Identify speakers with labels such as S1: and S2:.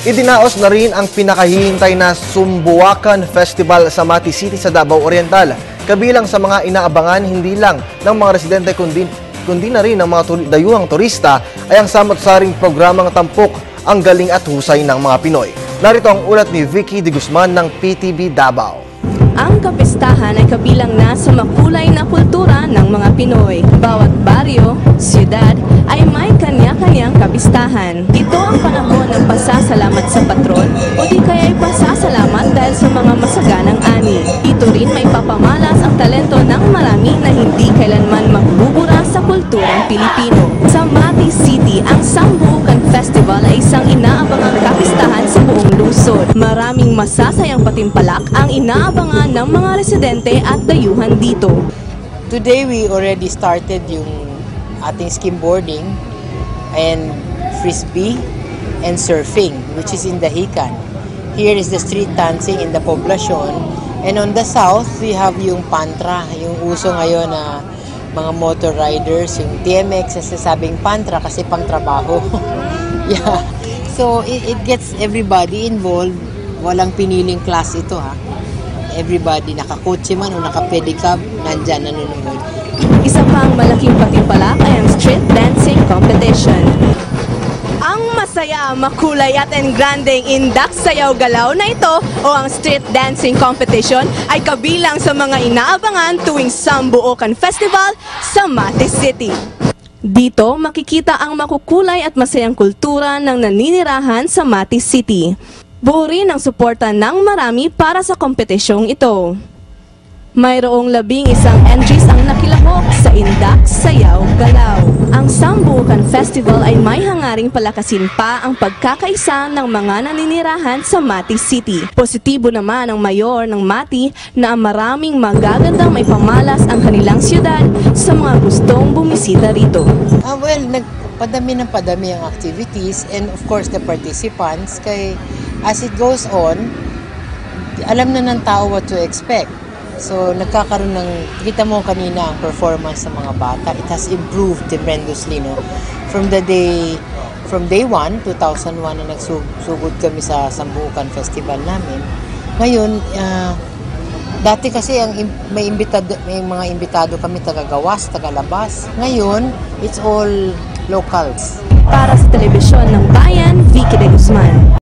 S1: Idinaos na rin ang pinakahihintay na Sumbuakan Festival sa Mati City sa Davao Oriental. Kabilang sa mga inaabangan hindi lang ng mga residente kundi na rin ng mga dayuhang turista ay ang samot-saring programang tampok ang galing at husay ng mga Pinoy. Narito ang ulat ni Vicky de Guzman ng PTV Davao.
S2: Ang kapistahan ay kabilang na sa makulay na kultura ng mga Pinoy. Bawat baryo, siyudad ay may kanya-kanyang kapistahan. Ito ang panahon ng pasasalamat sa patron o di kaya ay pasasalamat dahil sa mga masaganang ani. Ito rin may papamalas ang talento ng marami na hindi kailanman magbubura sa kulturang Pilipino. Sa Mati City, ang Sambuukan Festival ay isang inaabangang kapistahan sa buong lungsod. Maraming masasayang patimpalak ang inaabangan ng mga residente at dayuhan dito.
S3: Today we already started yung ating skimboarding and frisbee and surfing, which is in Dahican. Here is the street dancing in the Poblacion, and on the south we have yung Pantra, yung uso ngayon na mga motor riders, yung TMX, nasasabing Pantra kasi pang trabaho. Yeah, so it gets everybody involved. Walang piniling class ito ha. Everybody, nakakotse man o nakapedicab, nandyan nanonood.
S2: Isa pang malaking patimpalak ay ang street dancing competition. Ang masaya, makulay at engrandeng indak sayaw galaw na ito o ang street dancing competition ay kabilang sa mga inaabangan tuwing Sambuukan Festival sa Mati City. Dito makikita ang makukulay at masayang kultura ng naninirahan sa Mati City. Buo rin ang suporta ng marami para sa kompetisyong ito. Mayroong 11 entries ang nakilahok sa Indak Sayaw Galaw. Ang Sambuukan Festival ay may hangaring palakasin pa ang pagkakaisa ng mga naninirahan sa Mati City. Positibo naman ang mayor ng Mati na maraming magagandang may pamalas ang kanilang siyudad sa mga gustong bumisita rito.
S3: Padami ng padami ang activities and of course the participants. Kay as it goes on, alam na ng tao what to expect. So nagkakaroon ng, kita mo kanina ang performance sa mga bata, it has improved tremendously, no? From day 1, 2001 na nagsugod kami sa Sambuukan Festival namin. Ngayon, dati kasi may mga imbitado kami taga-gawas, taga-labas. Ngayon, it's all locals.
S2: Para sa telebisyon ng Bayan, Vicky de Guzman.